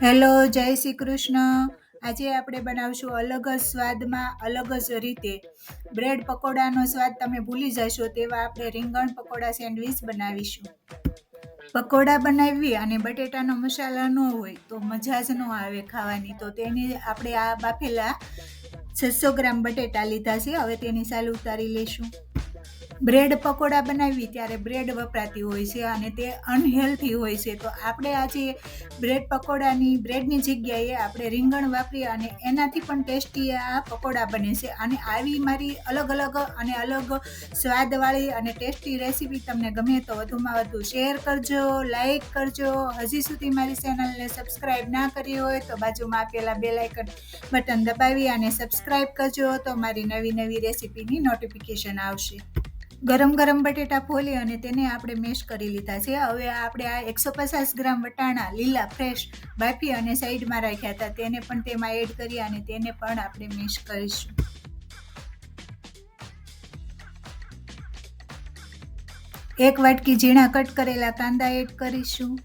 Hello, જય શ્રી કૃષ્ણ. આજે આપણે બનાવશું અલગ જ સ્વાદમાં અલગ જ રીતે બ્રેડ પકોડાનો સ્વાદ તમે ભૂલી જશો તેવા આપણે રીંગણ પકોડા સેન્ડવીચ બનાવીશું. પકોડા બનાવી અને બટેટાનો મસાલા ન હોય તો મજા જ ન આવે ખાવાની. તો તેની આપણે આ બાફેલા 600 ગ્રામ બટેટા લીધા છે. હવે તેની સાલ ઉતારી લઈશું. બ્રેડ પકોડા બનાવી ત્યારે બ્રેડ વપરાતી હોય છે અને તે અનહેલ્ધી હોય છે. તો આપણે આજે બ્રેડ પકોડાની બ્રેડની જગ્યાએ આપણે રીંગણ વાપરીએ અને એનાથી પણ ટેસ્ટી આ પકોડા બને છે. અને આવી મારી અલગ અને અલગ સ્વાદવાળી અને ટેસ્ટી રેસીપી તમને ગમે તો વધુમાં વધુ શેર કરજો, લાઈક કરજો. હજી સુધી મારી ચેનલને સબસ્ક્રાઈબ ના કરી હોય તો બાજુમાં આપેલા બેલ આઇકન બટન દબાવી અને સબસ્ક્રાઈબ કરજો તો મારી નવી રેસીપીની નોટિફિકેશન આવશે. ગરમ બટેટા ફોલી અને તેને આપણે મેશ કરી લીધા છે. હવે આપણે આ 150 ગ્રામ વટાણા લીલા ફ્રેશ બાફી અને સાઈડમાં રાખ્યા હતા તેને પણ તેમાં એડ કરી અને તેને પણ આપણે મેશ કરીશું. એક વાટકી ઝીણા કટ કરેલા કાંદા એડ કરીશું.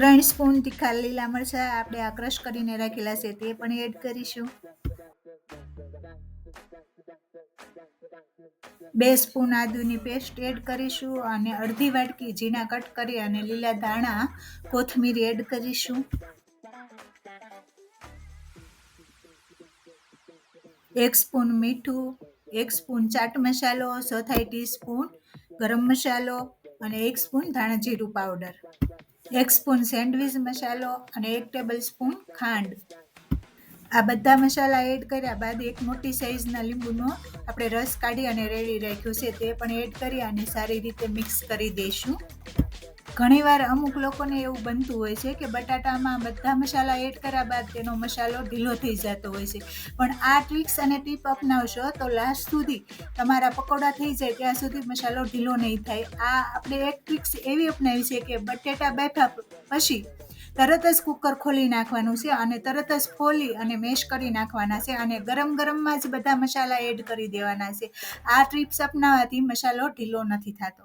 3 સ્પૂન તીખા લીલા મરચાં આપણે આ ક્રશ કરીને રાખેલા છે તે પણ એડ કરીશું. 2 સ્પૂન આદુની પેસ્ટ એડ કરીશું અને અડધી વાટકી ઝીણા કટ કરી અને લીલા ધાણા કોથમીર એડ કરીશું. 1 સ્પૂન મીઠું, 1 સ્પૂન ચાટ મસાલો, 1/4 ટીસ્પૂન ગરમ મસાલો અને 1 સ્પૂન ધાણા જીરું પાવડર, 1 સ્પૂન સેન્ડવીચ મસાલો અને 1 ટેબલ સ્પૂન ખાંડ. આ બધા મસાલા એડ કર્યા બાદ એક મોટી સાઈઝના લીંબુનો આપણે રસ કાઢી અને રેડી રાખ્યું છે તે પણ એડ કરી અને સારી રીતે મિક્સ કરી દઈશું. ઘણીવાર અમુક લોકોને એવું બનતું હોય છે કે બટાટામાં બધા મસાલા એડ કર્યા બાદ તેનો મસાલો ઢીલો થઈ જતો હોય છે, પણ આ ટ્રિક્સ અને ટીપ અપનાવશો તો લાસ્ટ સુધી તમારા પકોડા થઈ જાય ત્યાં સુધી મસાલો ઢીલો નહીં થાય. આ આપણે એક ટ્રિક્સ એવી અપનાવી છે કે બટેટા બાફ્યા પછી તરત જ કુકર ખોલી નાખવાનું છે અને તરત જ ફોલી અને મેશ કરી નાખવાના છે અને ગરમમાં જ બધા મસાલા એડ કરી દેવાના છે. આ ટ્રિપ્સ અપનાવવાથી મસાલો ઢીલો નથી થતો.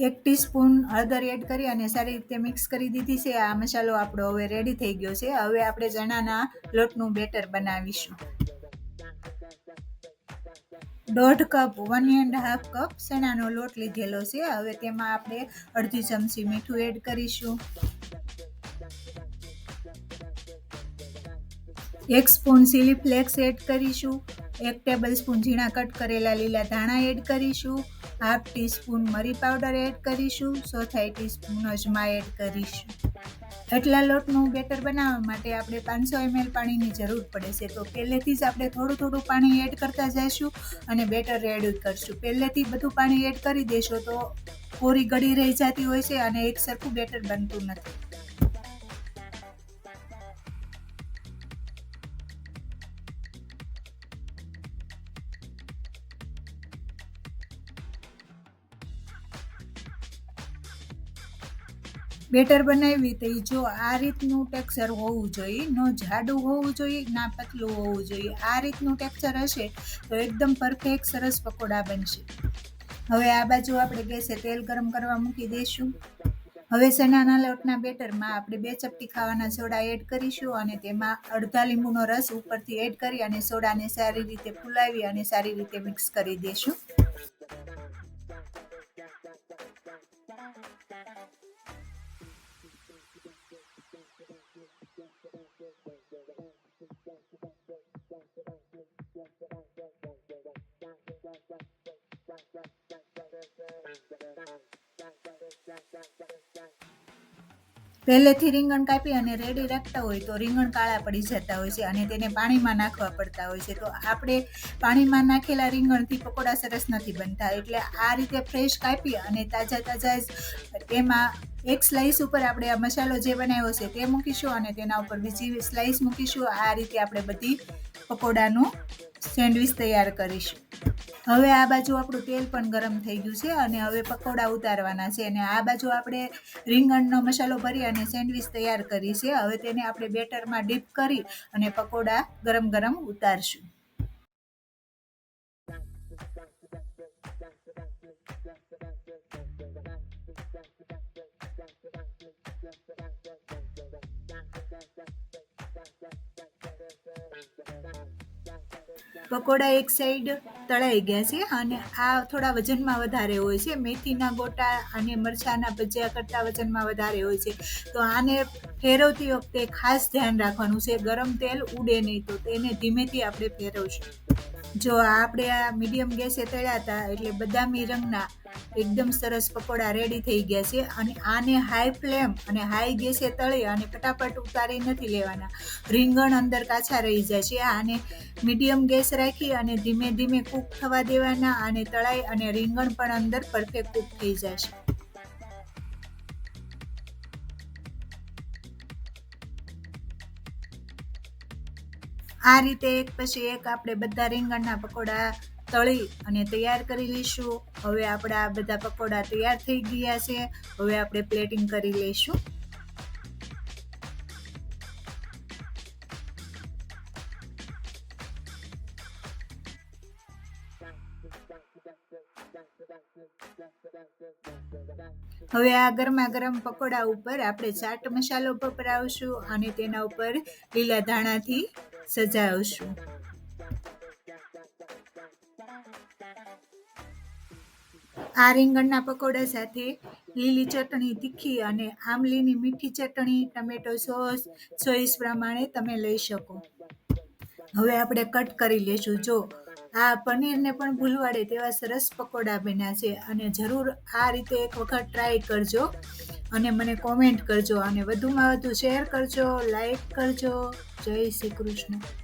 1 ટીસ્પૂન હળદર એડ કરી અને સારી રીતે મિક્સ કરી દીધી છે. આ મસાલો આપણો હવે રેડી થઈ ગયો છે. હવે આપણે ચણાના લોટનું બેટર બનાવીશું. 1.5 કપ 1.5 કપ ચણાનો લોટ લીધેલો છે. હવે તેમાં આપણે અડધી ચમચી મીઠું એડ કરીશું. 1 સ્પૂન ચીલી ફ્લેક્સ એડ કરીશું. 1 ટેબલ સ્પૂન ઝીણા કટ કરેલા લીલા ધાણા એડ કરીશું. 1/2 ટીસ્પૂન મરી પાવડર એડ કરીશું. 1/4 ટીસ્પૂન અજમા એડ કરીશું. એટલા લોટનું બેટર બનાવવા માટે આપણે 500 ml પાણીની જરૂર પડે છે. તો પહેલેથી જ આપણે થોડું પાણી એડ કરતા જઈશું અને બેટર રેડી કરશું. પહેલેથી બધું પાણી એડ કરી દેશો તો કોરી ગળી રહી જતી હોય છે અને એક સરખું બેટર બનતું નથી. બેટર બનાવી તો જો આ રીતનું ટેક્સચર હોવું જોઈએ, ન જાડું હોવું જોઈએ ના પતલું હોવું જોઈએ. આ રીતનું ટેક્સચર હશે તો એકદમ પરફેક્ટ સરસ પકોડા બનશે. હવે આ બાજુ આપણે ગેસે તેલ ગરમ કરવા મૂકી દઈશું. હવે ચણાના લોટના બેટરમાં આપણે 2 ચપટી ખાવાના સોડા એડ કરીશું અને તેમાં અડધા લીંબુનો રસ ઉપરથી એડ કરી અને સોડાને સારી રીતે ફૂલાવી અને સારી રીતે મિક્સ કરી દઈશું. પહેલેથી રીંગણ કાપી અને રેડી રાખતા હોય તો રીંગણ કાળા પડી જતા હોય છે અને તેને પાણીમાં નાખવા પડતા હોય છે. તો આપણે પાણીમાં નાખેલા રીંગણથી પકોડા સરસ નથી બનતા. એટલે આ રીતે ફ્રેશ કાપી અને તાજા જ તેમાં એક સ્લાઈસ ઉપર આપણે આ મસાલો જે બનાવ્યો છે તે મૂકીશું અને તેના ઉપર બીજી સ્લાઈસ મૂકીશું. આ રીતે આપણે બધી પકોડાનું સેન્ડવીચ તૈયાર કરીશું. હવે આ બાજુ આપણું તેલ પણ ગરમ થઈ ગયું છે અને હવે પકોડા ઉતારવાના છે અને આ બાજુ આપણે રીંગણનો મસાલો ભરી અને સેન્ડવીચ તૈયાર કરી છે. હવે તેને આપણે બેટરમાં ડીપ કરી અને પકોડા ગરમ ઉતારશું. પકોડા એક સાઈડ તળાઈ ગયા છે અને આ થોડા વજનમાં વધારે હોય છે. મેથીના ગોટા અને મરચાંના ભજીયા કરતાં વજનમાં વધારે હોય છે. તો આને ફેરવતી વખતે ખાસ ધ્યાન રાખવાનું છે, ગરમ તેલ ઉડે નહીં, તો તેને ધીમેથી આપણે ફેરવશું. જો આપણે આ મીડિયમ ગેસે તળ્યા હતા એટલે બદામી રંગના એકદમ સરસ પકોડા રેડી થઈ ગયા છે. અને આને હાઈ ફ્લેમ અને હાઈ ગેસે તળી અને ફટાફટ ઉતારી નથી લેવાના, રીંગણ અંદર કાચા રહી જાય છે. આને મીડિયમ ગેસ રાખી અને ધીમે ધીમે કૂક થવા દેવાના અને તળાઈ અને રીંગણ પણ અંદર પરફેક્ટ કૂક થઈ જશે. આ રીતે એક પછી એક આપણે બધા રીંગણના પકોડા તળી અને તૈયાર કરી લઈશું. હવે આપણા બધા પકોડા તૈયાર થઈ ગયા છે. હવે આપણે પ્લેટિંગ કરી લઈશું. હવે આ ગરમા ગરમ પકોડા ઉપર આપણે ચાટ મસાલો ભભરાવશું અને તેના ઉપર લીલા ધાણાથી સજાવશું. આ રીંગણના પકોડા સાથે લીલી ચટણી, તીખી અને આમલીની મીઠી ચટણી, ટમેટો સોસ ચોઈસ પ્રમાણે તમે લઈ શકો. હવે આપણે કટ કરી લઈશું. જો આ પનીરને પણ ભૂલવાડે તેવા સરસ પકોડા બન્યા છે અને જરૂર આ રીતે એક વખત ટ્રાય કરજો અને મને કોમેન્ટ કરજો અને વધુમાં વધુ શેર કરજો, લાઈક કરજો. જય શ્રી કૃષ્ણ.